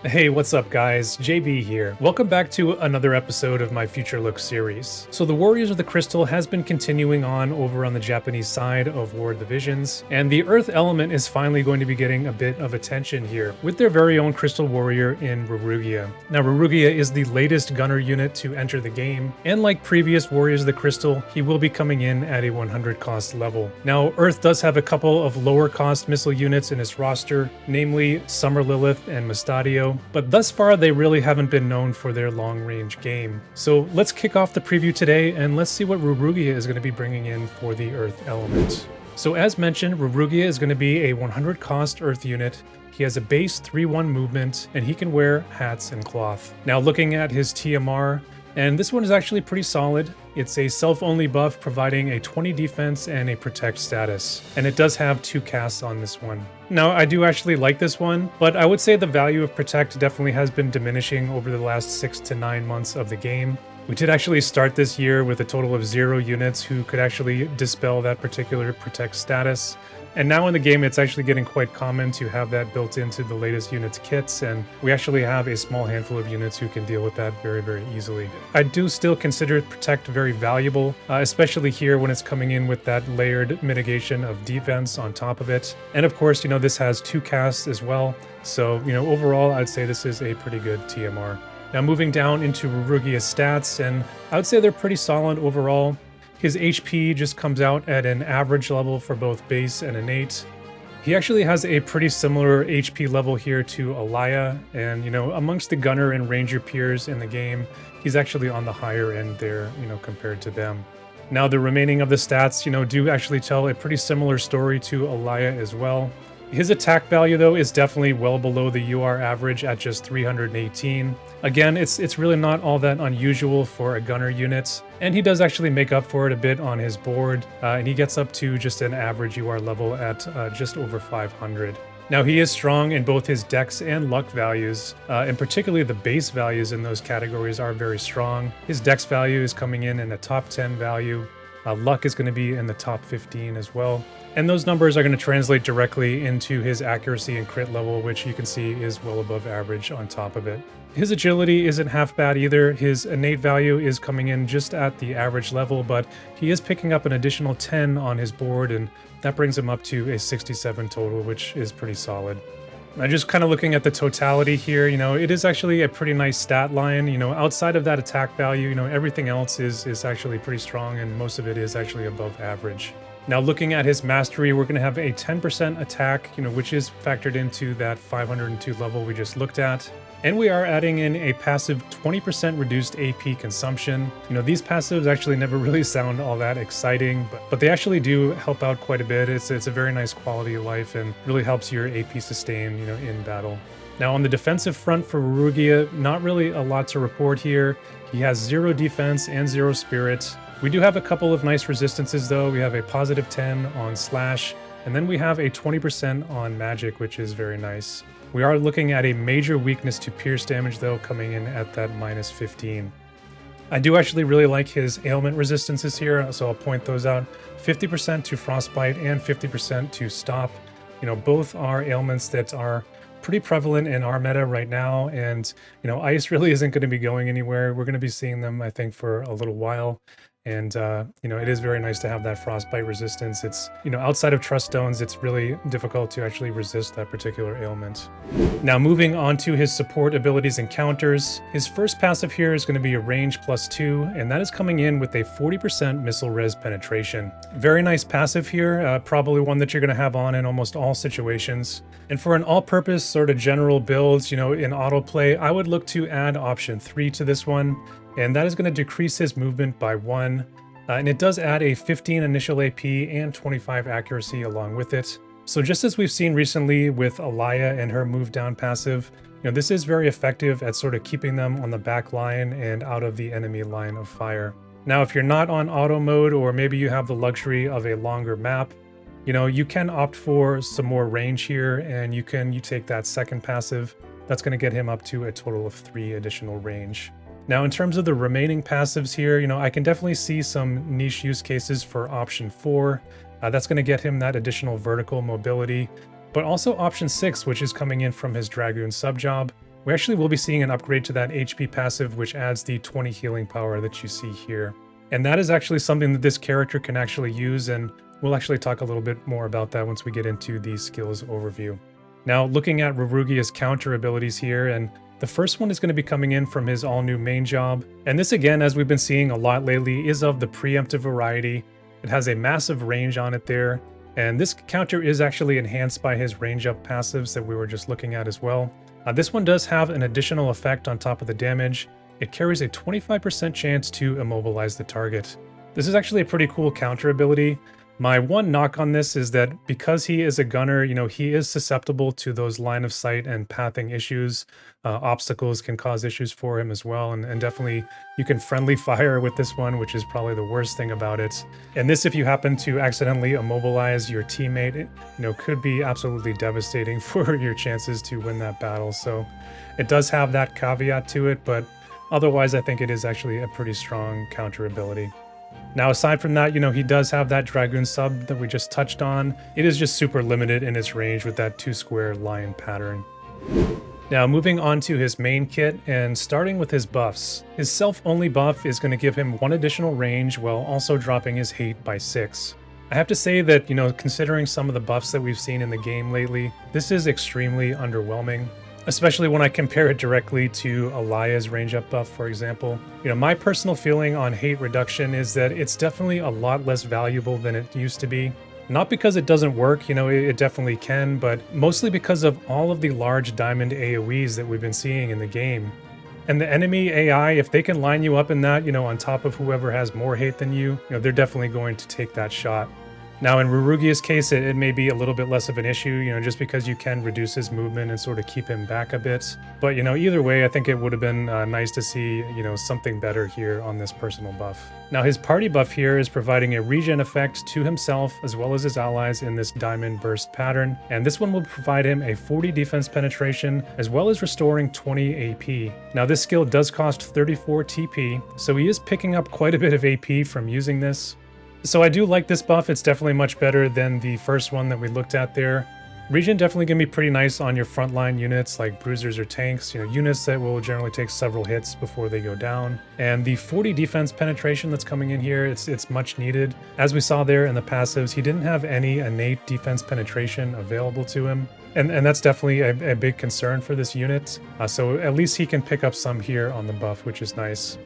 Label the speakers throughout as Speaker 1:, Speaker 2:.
Speaker 1: Hey, what's up guys? JB here. Welcome back to another episode of my Future Look series. So the Warriors of the Crystal has been continuing on over on the Japanese side of War of the Visions, and the Earth element is finally going to be getting a bit of attention here with their very own Crystal Warrior in Rulgia. Now Rulgia is the latest gunner unit to enter the game, and like previous Warriors of the Crystal, he will be coming in at a 100 cost level. Now Earth does have a couple of lower cost missile units in its roster, namely Summer Lilith and Mustadio, but thus far they really haven't been known for their long-range game. So let's kick off the preview today and let's see what Rulgia is going to be bringing in for the Earth element. So as mentioned, Rulgia is going to be a 100 cost Earth unit. He has a base 3-1 movement and he can wear hats and cloth. Now looking at his TMR, and this one is actually pretty solid. It's a self-only buff providing a 20 defense and a protect status. And it does have 2 casts on this one. Now, I do actually like this one, but I would say the value of protect definitely has been diminishing over the last 6 to 9 months of the game. We did actually start this year with a total of 0 units who could actually dispel that particular protect status. And now in the game, it's actually getting quite common to have that built into the latest units kits, and we actually have a small handful of units who can deal with that very, very easily. I do still consider Protect very valuable, especially here when it's coming in with that layered mitigation of defense on top of it. And of course, this has 2 casts as well. So, overall, I'd say this is a pretty good TMR. Now moving down into Rulgia's stats, and I would say they're pretty solid overall. His HP just comes out at an average level for both base and innate. He actually has a pretty similar HP level here to Alaya, and amongst the gunner and ranger peers in the game, he's actually on the higher end there, compared to them. Now the remaining of the stats, do actually tell a pretty similar story to Alaya as well. His attack value, though, is definitely well below the UR average at just 318. Again, it's really not all that unusual for a gunner unit, and he does actually make up for it a bit on his board, and he gets up to just an average UR level at just over 500. Now, he is strong in both his dex and luck values, and particularly the base values in those categories are very strong. His dex value is coming in a top 10 value. Luck is going to be in the top 15 as well. And those numbers are going to translate directly into his accuracy and crit level, which you can see is well above average on top of it. His agility isn't half bad either. His innate value is coming in just at the average level, but he is picking up an additional 10 on his board, and that brings him up to a 67 total, which is pretty solid. Now, just kind of looking at the totality here, it is actually a pretty nice stat line. Outside of that attack value, everything else is actually pretty strong, and most of it is actually above average. Now, looking at his mastery, we're going to have a 10% attack, which is factored into that 502 level we just looked at. And we are adding in a passive 20% reduced AP consumption. These passives actually never really sound all that exciting, but they actually do help out quite a bit. It's a very nice quality of life and really helps your AP sustain, in battle. Now on the defensive front for Rulgia, not really a lot to report here. He has 0 defense and 0 spirit. We do have a couple of nice resistances though. We have a positive 10 on slash, and then we have a 20% on magic, which is very nice. We are looking at a major weakness to pierce damage though, coming in at that minus 15. I do actually really like his ailment resistances here, so I'll point those out. 50% to frostbite and 50% to stop. Both are ailments that are pretty prevalent in our meta right now, and ice really isn't going to be going anywhere. We're going to be seeing them, I think, for a little while. And, it is very nice to have that frostbite resistance. It's, outside of trust stones, it's really difficult to actually resist that particular ailment. Now, moving on to his support abilities and counters, his first passive here is going to be a range +2, and that is coming in with a 40% missile res penetration. Very nice passive here, probably one that you're going to have on in almost all situations. And for an all-purpose sort of general build, in autoplay, I would look to add option 3 to this one. And that is going to decrease his movement by 1. And it does add a 15 initial AP and 25 accuracy along with it. So just as we've seen recently with Alaya and her move down passive, this is very effective at sort of keeping them on the back line and out of the enemy line of fire. Now, if you're not on auto mode, or maybe you have the luxury of a longer map, you can opt for some more range here, and you take that second passive. That's going to get him up to a total of 3 additional range. Now, in terms of the remaining passives here, I can definitely see some niche use cases for option 4. That's going to get him that additional vertical mobility, but also option 6, which is coming in from his Dragoon Subjob. we actually will be seeing an upgrade to that HP passive, which adds the 20 healing power that you see here. And that is actually something that this character can actually use, and we'll actually talk a little bit more about that once we get into the skills overview. Now, looking at Rulgia's counter abilities here, and the first one is going to be coming in from his all-new main job. And this, again, as we've been seeing a lot lately, is of the preemptive variety. It has a massive range on it there, and this counter is actually enhanced by his range up passives that we were just looking at as well. This one does have an additional effect on top of the damage. It carries a 25% chance to immobilize the target. This is actually a pretty cool counter ability. My one knock on this is that because he is a gunner, he is susceptible to those line of sight and pathing issues. Obstacles can cause issues for him as well, and definitely you can friendly fire with this one, which is probably the worst thing about it. And this, if you happen to accidentally immobilize your teammate, it could be absolutely devastating for your chances to win that battle. So it does have that caveat to it, but otherwise I think it is actually a pretty strong counter ability. Now, aside from that, he does have that Dragoon sub that we just touched on. It is just super limited in its range with that 2-square lion pattern. Now, moving on to his main kit and starting with his buffs. His self-only buff is going to give him 1 additional range while also dropping his hate by 6. I have to say that, considering some of the buffs that we've seen in the game lately, this is extremely underwhelming. Especially when I compare it directly to Alaya's range up buff, for example. My personal feeling on hate reduction is that it's definitely a lot less valuable than it used to be. Not because it doesn't work, it definitely can, but mostly because of all of the large diamond AoEs that we've been seeing in the game. And the enemy AI, if they can line you up in that, on top of whoever has more hate than you, they're definitely going to take that shot. Now, in Rulgia's case, it may be a little bit less of an issue, just because you can reduce his movement and sort of keep him back a bit. But, either way, I think it would have been nice to see, something better here on this personal buff. Now, his party buff here is providing a regen effect to himself as well as his allies in this diamond burst pattern. And this one will provide him a 40 defense penetration as well as restoring 20 AP. Now, this skill does cost 34 TP, so he is picking up quite a bit of AP from using this. So I do like this buff. It's definitely much better than the first one that we looked at there. Regen definitely going to be pretty nice on your frontline units like bruisers or tanks, units that will generally take several hits before they go down. And the 40 defense penetration that's coming in here, it's much needed. As we saw there in the passives, he didn't have any innate defense penetration available to him. And that's definitely a big concern for this unit. So at least he can pick up some here on the buff, which is nice.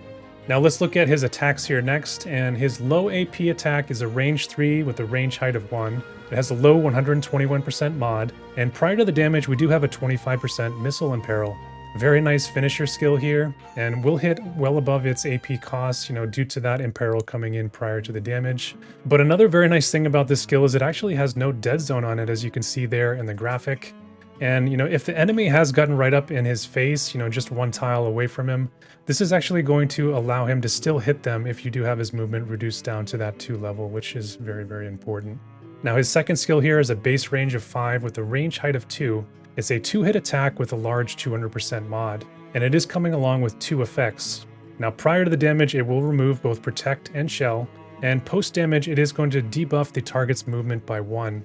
Speaker 1: Now let's look at his attacks here next, and his low AP attack is a range 3 with a range height of 1. It has a low 121% mod, and prior to the damage we do have a 25% missile imperil. Very nice finisher skill here, and will hit well above its AP costs, due to that imperil coming in prior to the damage. But another very nice thing about this skill is it actually has no dead zone on it, as you can see there in the graphic. And, if the enemy has gotten right up in his face, just one tile away from him, this is actually going to allow him to still hit them if you do have his movement reduced down to that 2 level, which is very, very important. Now, his second skill here is a base range of 5 with a range height of 2. It's a 2-hit attack with a large 200% mod, and it is coming along with 2 effects. Now, prior to the damage, it will remove both Protect and Shell, and post-damage, it is going to debuff the target's movement by 1.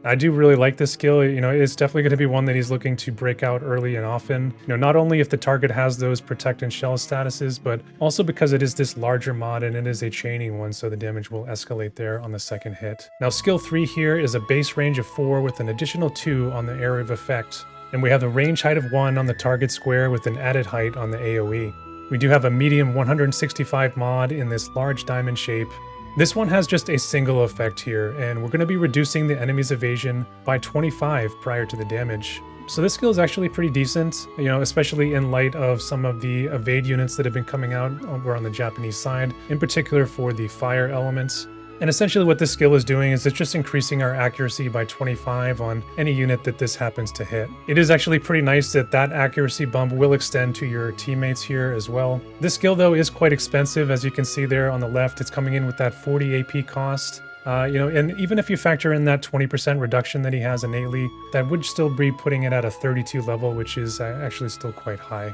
Speaker 1: I do really like this skill. It's definitely going to be one that he's looking to break out early and often. Not only if the target has those Protect and Shell statuses, but also because it is this larger mod and it is a chaining one, so the damage will escalate there on the second hit. Now, skill 3 here is a base range of 4 with an additional 2 on the area of effect. And we have the range height of 1 on the target square with an added height on the AoE. We do have a medium 165 mod in this large diamond shape. This one has just a single effect here, and we're going to be reducing the enemy's evasion by 25 prior to the damage. So this skill is actually pretty decent, especially in light of some of the evade units that have been coming out over on the Japanese side, in particular for the fire elements. And essentially what this skill is doing is it's just increasing our accuracy by 25 on any unit that this happens to hit. It is actually pretty nice that that accuracy bump will extend to your teammates here as well. This skill though is quite expensive, as you can see there on the left. It's coming in with that 40 AP cost. And even if you factor in that 20% reduction that he has innately, that would still be putting it at a 32 level, which is actually still quite high.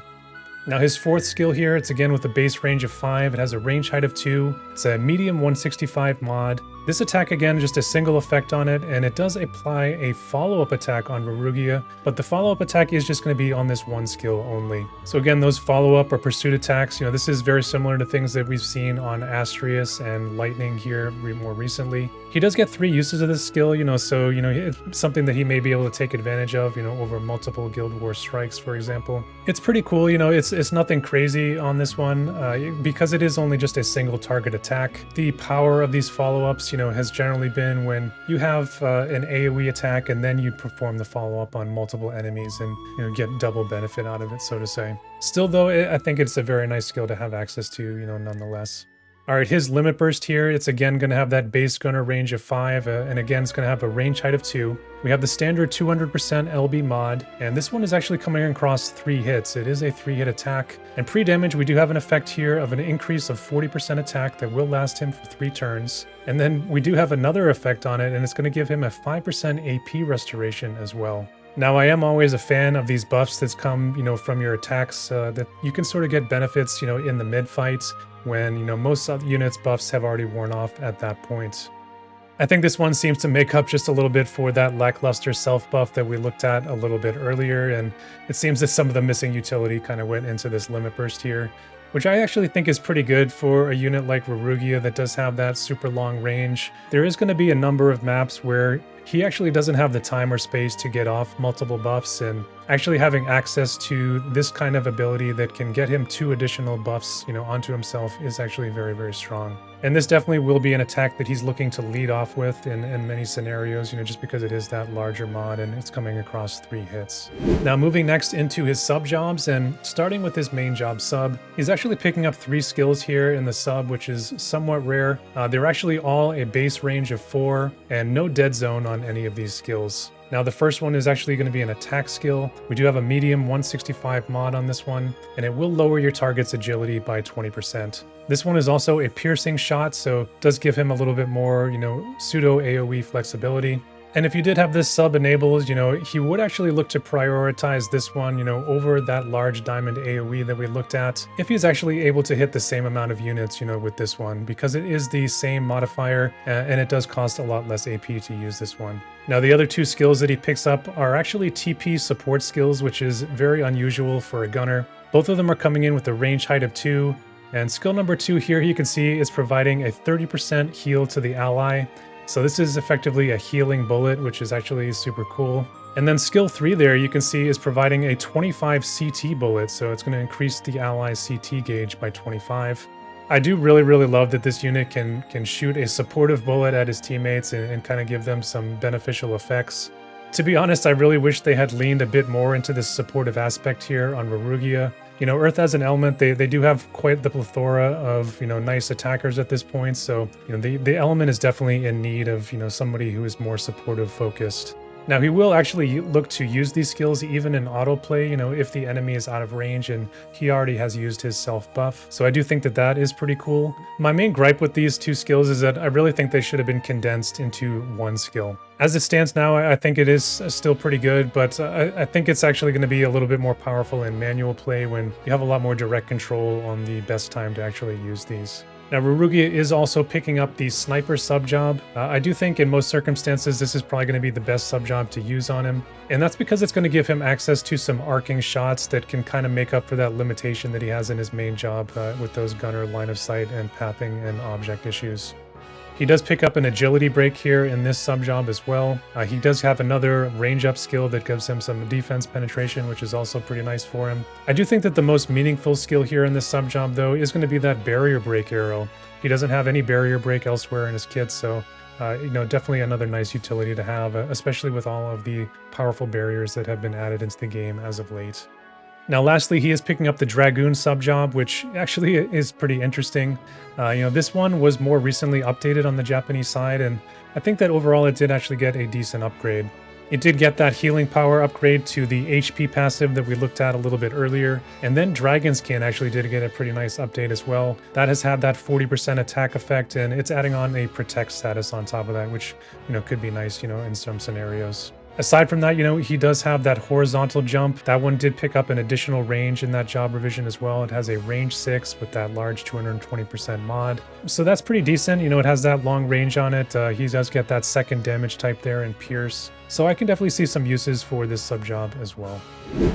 Speaker 1: Now his fourth skill here, it's again with a base range of 5, it has a range height of 2, it's a medium 165 mod, This attack, again, just a single effect on it, and it does apply a follow-up attack on Rulgia, but the follow-up attack is just going to be on this one skill only. So again, those follow-up or pursuit attacks, this is very similar to things that we've seen on Astrius and Lightning here more recently. He does get 3 uses of this skill, so, it's something that he may be able to take advantage of, over multiple Guild War strikes, for example. It's pretty cool, it's nothing crazy on this one, because it is only just a single target attack. The power of these follow-ups, has generally been when you have an AoE attack and then you perform the follow-up on multiple enemies and, get double benefit out of it, so to say. Still, though, I think it's a very nice skill to have access to, nonetheless. All right, his limit burst here, it's again going to have that base gunner range of 5, and again, it's going to have a range height of 2. We have the standard 200% LB mod, and this one is actually coming across 3 hits. It is a 3-hit attack. And pre-damage, we do have an effect here of an increase of 40% attack that will last him for 3 turns. And then we do have another effect on it, and it's going to give him a 5% AP restoration as well. Now, I am always a fan of these buffs that come, from your attacks, that you can sort of get benefits, in the mid-fights when, most units' buffs have already worn off at that point. I think this one seems to make up just a little bit for that lackluster self-buff that we looked at a little bit earlier, and it seems that some of the missing utility kind of went into this limit burst here, which I actually think is pretty good for a unit like Rulgia that does have that super long range. There is going to be a number of maps where he actually doesn't have the time or space to get off multiple buffs, and actually having access to this kind of ability that can get him 2 additional buffs, onto himself is actually very, very strong. And this definitely will be an attack that he's looking to lead off with in many scenarios, just because it is that larger mod and it's coming across 3 hits. Now, moving next into his sub jobs, and starting with his main job sub, he's actually picking up 3 skills here in the sub, which is somewhat rare. They're actually all a base range of 4 and no dead zone on any of these skills. Now, the first one is actually going to be an attack skill. We do have a medium 165 mod on this one, and it will lower your target's agility by 20%. This one is also a piercing shot, so does give him a little bit more, pseudo AoE flexibility. And if you did have this sub enabled, he would actually look to prioritize this one, over that large diamond AoE that we looked at, if he's actually able to hit the same amount of units, with this one, because it is the same modifier, and it does cost a lot less AP to use this one. Now, the other 2 skills that he picks up are actually TP support skills, which is very unusual for a gunner. Both of them are coming in with a range height of 2, and skill number 2 here, you can see, is providing a 30% heal to the ally. So this is effectively a healing bullet, which is actually super cool. And then skill 3 there, you can see, is providing a 25 CT bullet, so it's going to increase the ally's CT gauge by 25. I do really, really love that this unit can shoot a supportive bullet at his teammates and kind of give them some beneficial effects. To be honest, I really wish they had leaned a bit more into this supportive aspect here on Rulgia. Earth as an element, they do have quite the plethora of, nice attackers at this point, so, the element is definitely in need of, somebody who is more supportive focused. Now, he will actually look to use these skills even in autoplay, if the enemy is out of range and he already has used his self-buff. So I do think that that is pretty cool. My main gripe with these 2 skills is that I really think they should have been condensed into 1 skill. As it stands now, I think it is still pretty good, but I think it's actually going to be a little bit more powerful in manual play when you have a lot more direct control on the best time to actually use these. Now, Rulgia is also picking up the sniper sub-job. I do think in most circumstances this is probably going to be the best sub-job to use on him, and that's because it's going to give him access to some arcing shots that can kind of make up for that limitation that he has in his main job with those gunner line of sight and pathing and object issues. He does pick up an agility break here in this sub-job as well. He does have another range-up skill that gives him some defense penetration, which is also pretty nice for him. I do think that the most meaningful skill here in this sub-job, though, is going to be that barrier break arrow. He doesn't have any barrier break elsewhere in his kit, so definitely another nice utility to have, especially with all of the powerful barriers that have been added into the game as of late. Now, lastly, he is picking up the Dragoon sub-job, which actually is pretty interesting. This one was more recently updated on the Japanese side, and I think that overall it did actually get a decent upgrade. It did get that healing power upgrade to the HP passive that we looked at a little bit earlier, and then Dragon's Skin actually did get a pretty nice update as well. That has had that 40% attack effect, and it's adding on a protect status on top of that, which, could be nice, in some scenarios. Aside from that, he does have that horizontal jump. That one did pick up an additional range in that job revision as well. It has a range 6 with that large 220% mod. So that's pretty decent. It has that long range on it. He does get that second damage type there in Pierce. So I can definitely see some uses for this sub-job as well.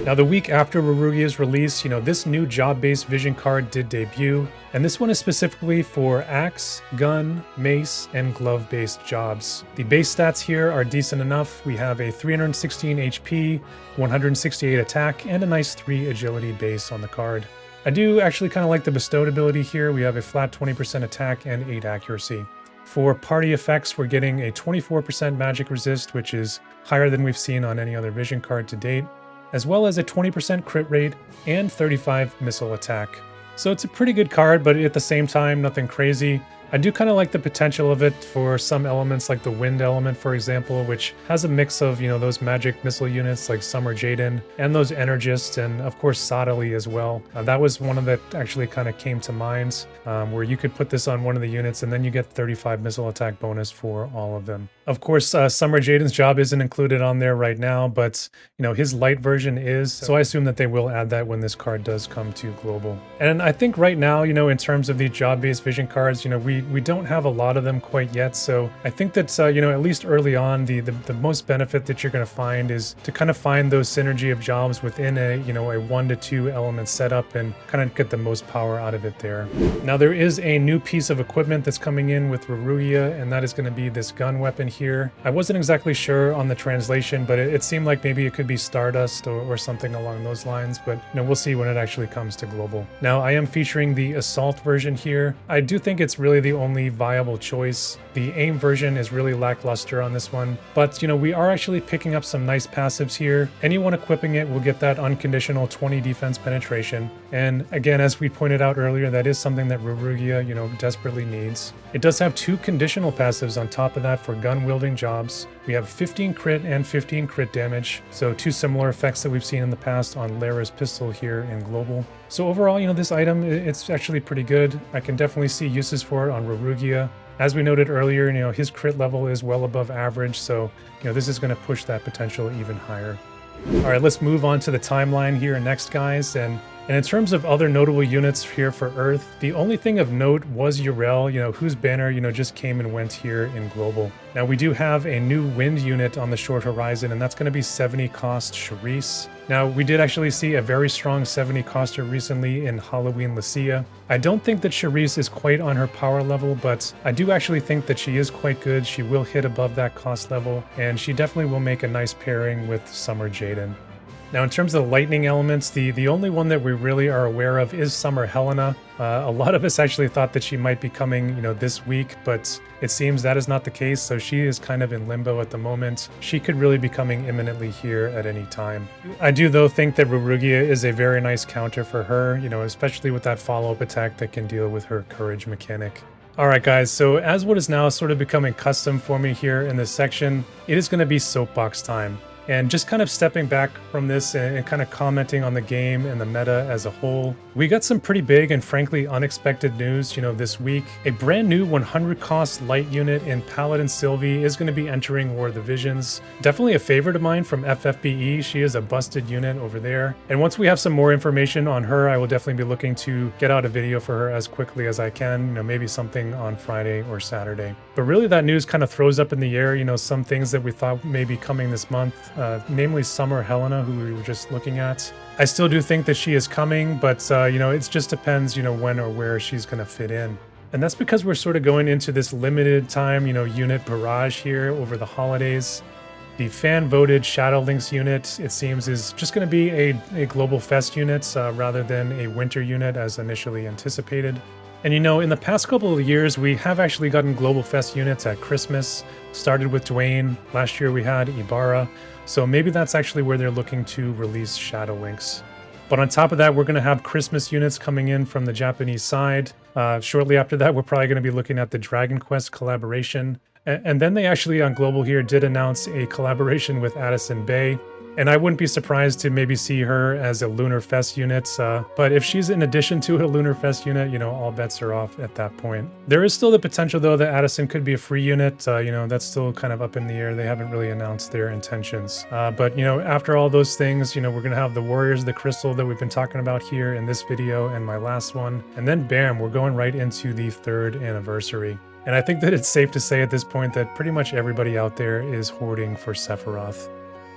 Speaker 1: Now, the week after Rulgia's release, this new job-based vision card did debut, and this one is specifically for axe, gun, mace, and glove-based jobs. The base stats here are decent enough. We have a 316 HP, 168 attack, and a nice 3 agility base on the card. I do actually kind of like the bestowed ability here. We have a flat 20% attack and 8 accuracy. For party effects, we're getting a 24% magic resist, which is higher than we've seen on any other vision card to date, as well as a 20% crit rate and 35 missile attack. So it's a pretty good card, but at the same time, nothing crazy. I do kind of like the potential of it for some elements like the wind element, for example, which has a mix of, those magic missile units like Summer Jaden and those Energists, and of course Sodali as well. That was one of that actually kind of came to mind, where you could put this on one of the units and then you get 35 missile attack bonus for all of them. Of course, Summer Jaden's job isn't included on there right now, but his light version is, so I assume that they will add that when this card does come to global. And I think right now, in terms of the job-based vision cards, we don't have a lot of them quite yet, so I think that at least early on, the most benefit that you're going to find is to kind of find those synergy of jobs within a 1 to 2 element setup and kind of get the most power out of it there. Now, there is a new piece of equipment that's coming in with Rulgia, and that is going to be this gun weapon here. I wasn't exactly sure on the translation, but it seemed like maybe it could be Stardust or something along those lines, but we'll see when it actually comes to global. Now, I am featuring the assault version here. I do think it's really the only viable choice. The aim version is really lackluster on this one, but we are actually picking up some nice passives here. Anyone equipping it will get that unconditional 20 defense penetration, and again, as we pointed out earlier, that is something that Rulgia desperately needs. It does have 2 conditional passives on top of that for gun wielding jobs. We have 15 crit and 15 crit damage, so 2 similar effects that we've seen in the past on Lara's pistol here in global. So overall, this item, it's actually pretty good. I can definitely see uses for it on Rulgia. As we noted earlier, his crit level is well above average, so this is going to push that potential even higher. All right, let's move on to the timeline here next, guys. And in terms of other notable units here for Earth, the only thing of note was Yrel, whose banner, just came and went here in global. Now, we do have a new wind unit on the short horizon, and that's going to be 70 cost Charisse. Now, we did actually see a very strong 70 coster recently in Halloween Lucia. I don't think that Charisse is quite on her power level, but I do actually think that she is quite good. She will hit above that cost level, and she definitely will make a nice pairing with Summer Jaden. Now, in terms of the lightning elements, the only one that we really are aware of is Summer Helena. A lot of us actually thought that she might be coming, this week, but it seems that is not the case, so she is kind of in limbo at the moment. She could really be coming imminently here at any time. I do, though, think that Rulgia is a very nice counter for her, especially with that follow-up attack that can deal with her courage mechanic. Alright guys, so as what is now sort of becoming custom for me here in this section, it is going to be soapbox time. And just kind of stepping back from this and kind of commenting on the game and the meta as a whole, we got some pretty big and frankly unexpected news, this week. A brand new 100 cost light unit in Paladin Sylvie is going to be entering War of the Visions. Definitely a favorite of mine from FFBE. She is a busted unit over there. And once we have some more information on her, I will definitely be looking to get out a video for her as quickly as I can, maybe something on Friday or Saturday. But really that news kind of throws up in the air, some things that we thought may be coming this month. Namely Summer Helena, who we were just looking at. I still do think that she is coming, but it just depends, when or where she's going to fit in. And that's because we're sort of going into this limited time, unit barrage here over the holidays. The fan-voted Shadow Links unit, it seems, is just going to be a Global Fest unit rather than a winter unit as initially anticipated. And in the past couple of years, we have actually gotten Global Fest units at Christmas. Started with Dwayne. Last year we had Ibarra. So maybe that's actually where they're looking to release Shadow Links. But on top of that, we're going to have Christmas units coming in from the Japanese side. Shortly after that, we're probably going to be looking at the Dragon Quest collaboration. And then they actually, on Global here, did announce a collaboration with Addison Bay. And I wouldn't be surprised to maybe see her as a Lunar Fest unit, but if she's in addition to a Lunar Fest unit, you know, all bets are off at that point. There is still the potential, though, that Addison could be a free unit. You know, that's still kind of up in the air. They haven't really announced their intentions. But, you know, after all those things, you know, we're going to have the Warriors of the Crystal that we've been talking about here in this video and my last one. And then, bam, we're going right into the 3rd anniversary. And I think that it's safe to say at this point that pretty much everybody out there is hoarding for Sephiroth.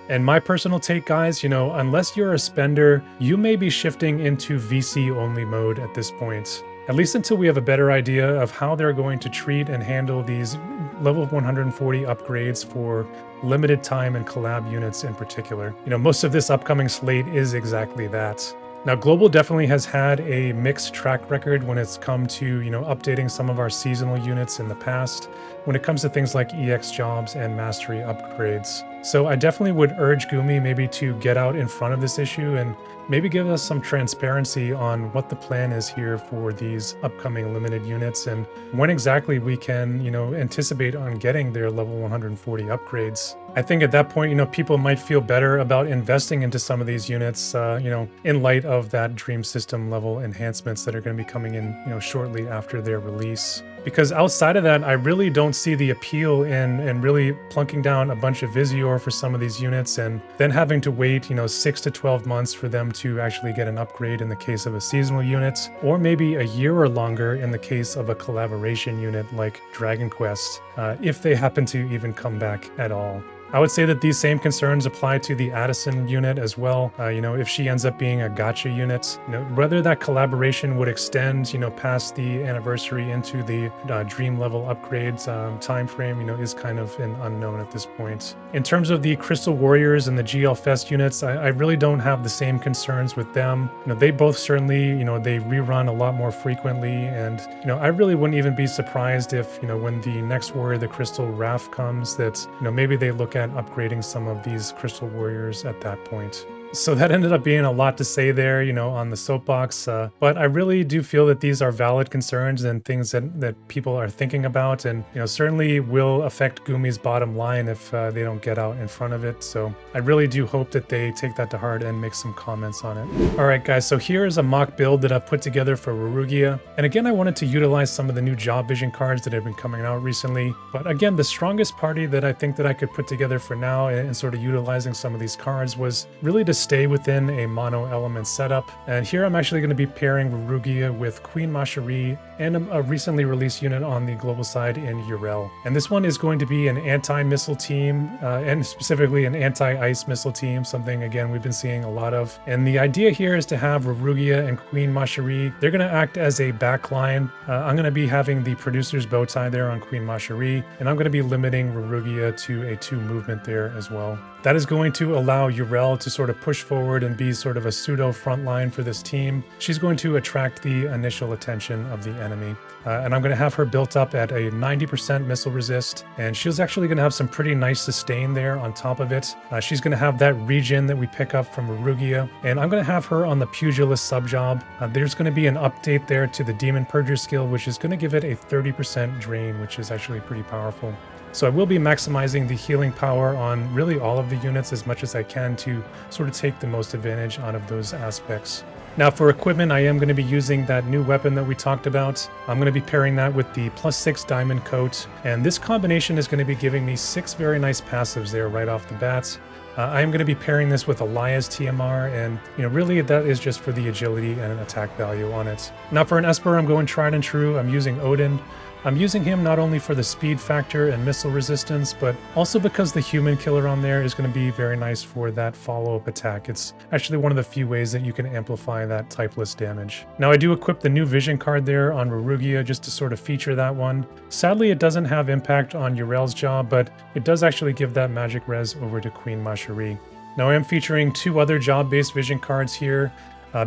Speaker 1: And my personal take, guys, you know, unless you're a spender, you may be shifting into VC only mode at this point. At least until we have a better idea of how they're going to treat and handle these level 140 upgrades for limited time and collab units in particular. You know, most of this upcoming slate is exactly that. Now, Global definitely has had a mixed track record when it's come to, you know, updating some of our seasonal units in the past, when it comes to things like EX jobs and mastery upgrades. So I definitely would urge Gumi maybe to get out in front of this issue and maybe give us some transparency on what the plan is here for these upcoming limited units and when exactly we can, you know, anticipate on getting their level 140 upgrades. I think at that point, you know, people might feel better about investing into some of these units, you know, in light of that Dream System level enhancements that are going to be coming in, you know, shortly after their release. Because outside of that, I really don't see the appeal in really plunking down a bunch of Visior for some of these units and then having to wait, you know, 6 to 12 months for them to actually get an upgrade in the case of a seasonal unit, or maybe a year or longer in the case of a collaboration unit like Dragon Quest, if they happen to even come back at all. I would say that these same concerns apply to the Addison unit as well. You know, if she ends up being a gacha unit, you know, whether that collaboration would extend, you know, past the anniversary into the dream level upgrades time frame, you know, is kind of an unknown at this point. In terms of the Crystal Warriors and the GL Fest units, I really don't have the same concerns with them. You know, they both certainly, you know, they rerun a lot more frequently, and, you know, I really wouldn't even be surprised if, you know, when the next Warrior, the Crystal Wrath comes, that, you know, maybe they look at upgrading some of these Crystal Warriors at that point. So that ended up being a lot to say there, you know, on the soapbox, but I really do feel that these are valid concerns and things that people are thinking about, and, you know, certainly will affect Gumi's bottom line if they don't get out in front of it. So I really do hope that they take that to heart and make some comments on it. All right, guys, so here is a mock build that I've put together for Rulgia. And again, I wanted to utilize some of the new Job Vision cards that have been coming out recently. But again, the strongest party that I think that I could put together for now and sort of utilizing some of these cards was really to stay within a mono element setup. And here I'm actually going to be pairing Rulgia with Queen Macherie and a recently released unit on the global side in Urel. And this one is going to be an anti-missile team, and specifically an anti-ice missile team, something again we've been seeing a lot of. And the idea here is to have Rulgia and Queen Macherie. They're going to act as a backline. I'm going to be having the producer's bow tie there on Queen Macherie, and I'm going to be limiting Rulgia to a 2 movement there as well. That is going to allow Urel to sort of push forward and be sort of a pseudo front line for this team. She's going to attract the initial attention of the enemy. And I'm going to have her built up at a 90% missile resist, and she's actually going to have some pretty nice sustain there on top of it. She's going to have that regen that we pick up from Rulgia, and I'm going to have her on the Pugilist subjob. There's going to be an update there to the Demon Purger skill, which is going to give it a 30% drain, which is actually pretty powerful. So I will be maximizing the healing power on really all of the units as much as I can to sort of take the most advantage out of those aspects. Now for equipment, I am going to be using that new weapon that we talked about. I'm going to be pairing that with the +6 diamond coat, and this combination is going to be giving me 6 very nice passives there right off the bat. I am going to be pairing this with Elias TMR, and, you know, really that is just for the agility and attack value on it. Now for an Esper, I'm going tried and true. I'm using Odin. I'm using him not only for the speed factor and missile resistance, but also because the human killer on there is going to be very nice for that follow-up attack. It's actually one of the few ways that you can amplify that typeless damage. Now I do equip the new vision card there on Rulgia just to sort of feature that one. Sadly, it doesn't have impact on Urel's job, but it does actually give that magic res over to Queen Macherie. Now I am featuring 2 other job-based vision cards here.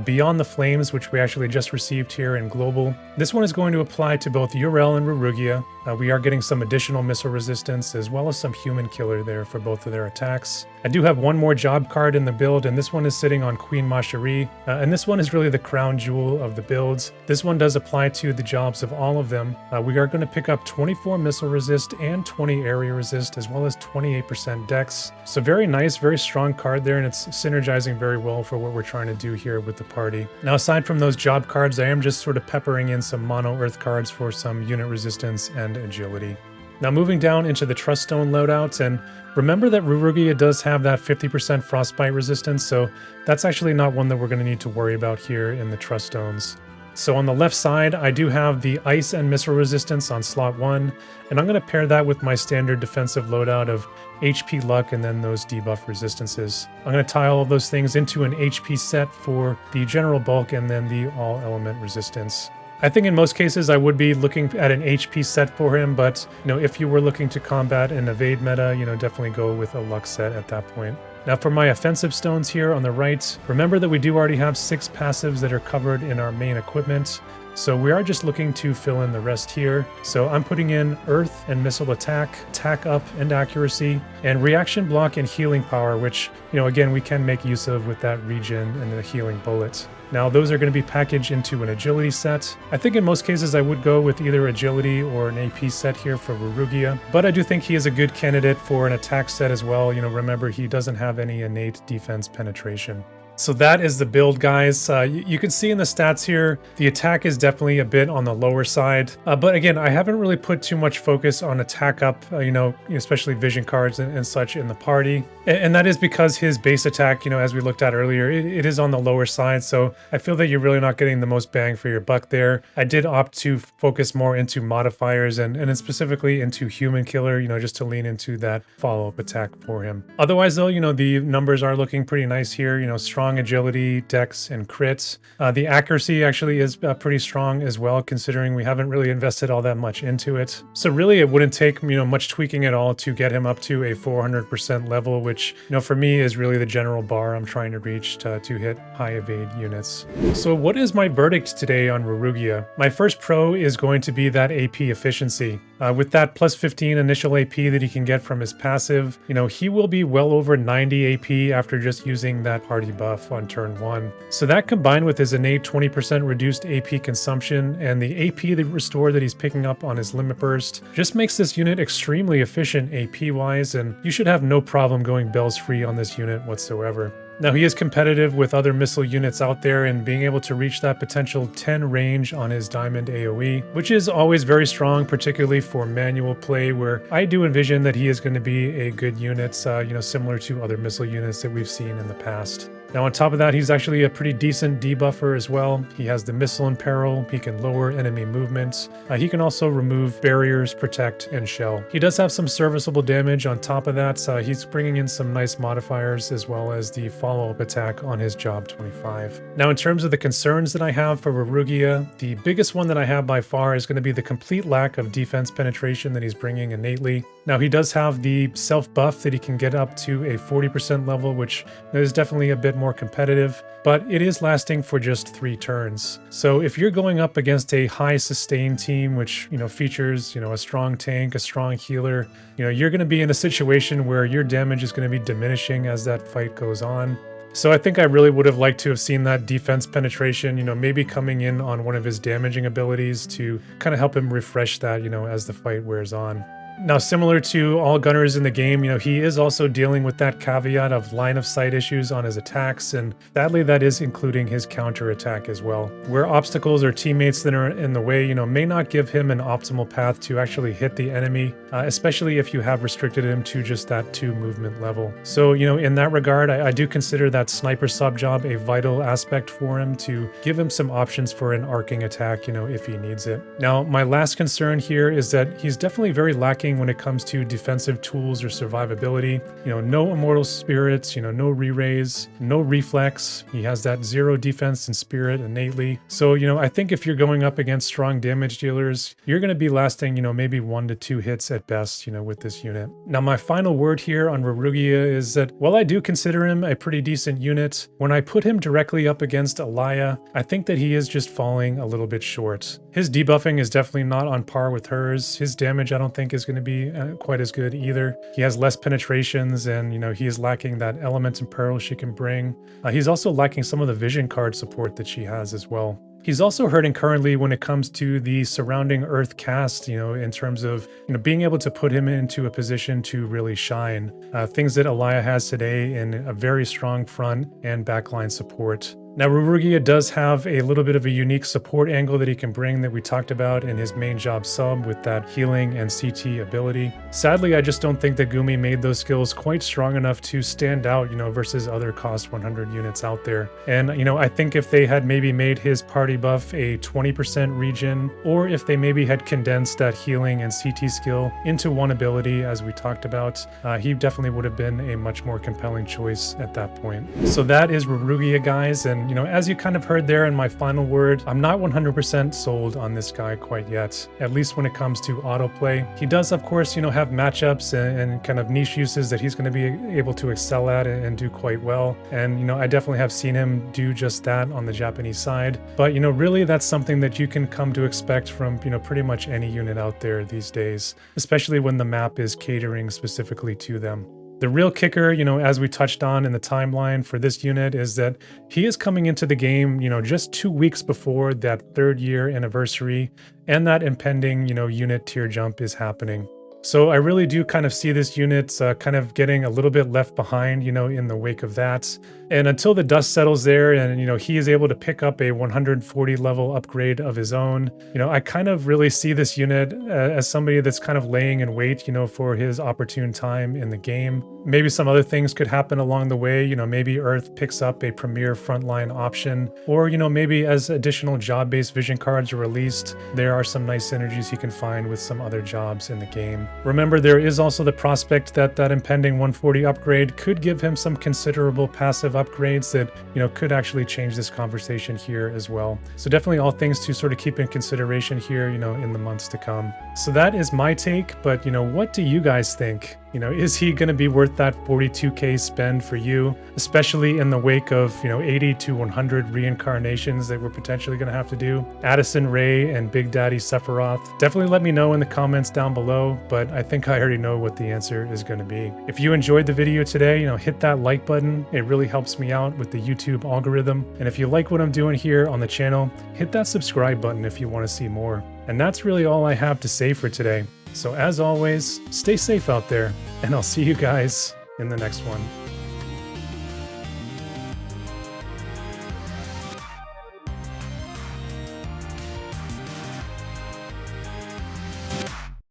Speaker 1: Beyond the Flames, which we actually just received here in Global. This one is going to apply to both Urel and Rulgia. We are getting some additional missile resistance as well as some human killer there for both of their attacks. I do have one more job card in the build, and this one is sitting on Queen Macherie, and this one is really the crown jewel of the builds. This one does apply to the jobs of all of them. We are going to pick up 24 missile resist and 20 area resist, as well as 28% dex. So very nice, very strong card there, and it's synergizing very well for what we're trying to do here with the party. Now, aside from those job cards, I am just sort of peppering in some mono earth cards for some unit resistance and agility. Now moving down into the Trust Stone loadouts, and remember that Rulgia does have that 50% frostbite resistance, so that's actually not one that we're going to need to worry about here in the Trust Stones. So on the left side, I do have the ice and missile resistance on slot 1, and I'm going to pair that with my standard defensive loadout of HP luck and then those debuff resistances. I'm going to tie all of those things into an HP set for the general bulk and then the all element resistance. I think in most cases I would be looking at an HP set for him, but if you were looking to combat an evade meta, definitely go with a luck set at that point. Now for my offensive stones here on the right, remember that we do already have 6 passives that are covered in our main equipment. So we are just looking to fill in the rest here. So I'm putting in Earth and Missile Attack, Attack Up and Accuracy, and Reaction Block and Healing Power, which, again, we can make use of with that regen and the Healing Bullet. Now those are going to be packaged into an Agility set. I think in most cases I would go with either Agility or an AP set here for Rulgia, but I do think he is a good candidate for an attack set as well. Remember, he doesn't have any innate defense penetration. So that is the build, guys. You can see in the stats here, the attack is definitely a bit on the lower side. But again, I haven't really put too much focus on attack up, especially vision cards and such in the party. And that is because his base attack, as we looked at earlier, it is on the lower side. So I feel that you're really not getting the most bang for your buck there. I did opt to focus more into modifiers and then specifically into Human Killer, just to lean into that follow-up attack for him. Otherwise though, the numbers are looking pretty nice here, strong agility, dex, and crits. The accuracy actually is pretty strong as well, considering we haven't really invested all that much into it. So really it wouldn't take much tweaking at all to get him up to a 400% level, which for me is really the general bar I'm trying to reach to hit high evade units. So what is my verdict today on Rulgia? My first pro is going to be that AP efficiency. With that plus 15 initial AP that he can get from his passive, he will be well over 90 AP after just using that party buff on turn 1. So that combined with his innate 20% reduced AP consumption and the AP restore that he's picking up on his limit burst just makes this unit extremely efficient AP wise, and you should have no problem going bells free on this unit whatsoever. Now he is competitive with other missile units out there and being able to reach that potential 10 range on his diamond AoE, which is always very strong, particularly for manual play, where I do envision that he is going to be a good unit, similar to other missile units that we've seen in the past. Now on top of that, he's actually a pretty decent debuffer as well. He has the Missile in Peril, he can lower enemy movements, he can also remove barriers, protect, and shell. He does have some serviceable damage on top of that, so he's bringing in some nice modifiers as well as the follow-up attack on his job 25. Now in terms of the concerns that I have for Rulgia, the biggest one that I have by far is going to be the complete lack of defense penetration that he's bringing innately. Now he does have the self buff that he can get up to a 40% level, which is definitely a bit more competitive, but it is lasting for just 3 turns. So if you're going up against a high sustain team, which features a strong tank, a strong healer, you're going to be in a situation where your damage is going to be diminishing as that fight goes on. So I think I really would have liked to have seen that defense penetration, maybe coming in on one of his damaging abilities to kind of help him refresh that, as the fight wears on. Now, similar to all gunners in the game, he is also dealing with that caveat of line of sight issues on his attacks, and sadly that is including his counter attack as well, where obstacles or teammates that are in the way, may not give him an optimal path to actually hit the enemy, especially if you have restricted him to just that 2 movement level. So, in that regard, I do consider that sniper sub job a vital aspect for him to give him some options for an arcing attack, if he needs it. Now, my last concern here is that he's definitely very lacking when it comes to defensive tools or survivability. No immortal spirits, no re-raise, no reflex. He has that 0 defense and spirit innately. So, I think if you're going up against strong damage dealers, you're going to be lasting, maybe 1 to 2 hits at best, with this unit. Now, my final word here on Rulgia is that while I do consider him a pretty decent unit, when I put him directly up against Alaya, I think that he is just falling a little bit short. His debuffing is definitely not on par with hers. His damage, I don't think, is going going to be quite as good either. He has less penetrations, and he is lacking that element and peril she can bring. He's also lacking some of the vision card support that she has as well. He's also hurting currently when it comes to the surrounding Earth cast, in terms of being able to put him into a position to really shine. Things that Elia has today in a very strong front and backline support. Now, Rulgia does have a little bit of a unique support angle that he can bring that we talked about in his main job sub with that healing and CT ability. Sadly, I just don't think that Gumi made those skills quite strong enough to stand out, versus other cost 100 units out there. And, I think if they had maybe made his party buff a 20% regen, or if they maybe had condensed that healing and CT skill into one ability, as we talked about, he definitely would have been a much more compelling choice at that point. So that is Rulgia, guys, and as you kind of heard there in my final word, I'm not 100% sold on this guy quite yet, at least when it comes to autoplay. He does, of course, have matchups and kind of niche uses that he's going to be able to excel at and do quite well. And, I definitely have seen him do just that on the Japanese side. But, really that's something that you can come to expect from, pretty much any unit out there these days, especially when the map is catering specifically to them. The real kicker, as we touched on in the timeline for this unit, is that he is coming into the game, just 2 weeks before that 3rd year anniversary, and that impending, unit tier jump is happening. So I really do kind of see this unit kind of getting a little bit left behind, in the wake of that. And until the dust settles there and, he is able to pick up a 140 level upgrade of his own, I kind of really see this unit as somebody that's kind of laying in wait, for his opportune time in the game. Maybe some other things could happen along the way, maybe Earth picks up a premier frontline option, or, maybe as additional job-based vision cards are released, there are some nice synergies he can find with some other jobs in the game. Remember, there is also the prospect that that impending 140 upgrade could give him some considerable passive upgrades that, could actually change this conversation here as well. So definitely all things to sort of keep in consideration here, in the months to come. So that is my take, but, what do you guys think? Is he going to be worth that 42k spend for you, especially in the wake of, 80 to 100 reincarnations that we're potentially going to have to do? Addison Rae and Big Daddy Sephiroth. Definitely let me know in the comments down below, but I think I already know what the answer is going to be. If you enjoyed the video today, hit that like button. It really helps me out with the YouTube algorithm. And if you like what I'm doing here on the channel, hit that subscribe button if you want to see more. And that's really all I have to say for today. So as always, stay safe out there, and I'll see you guys in the next one.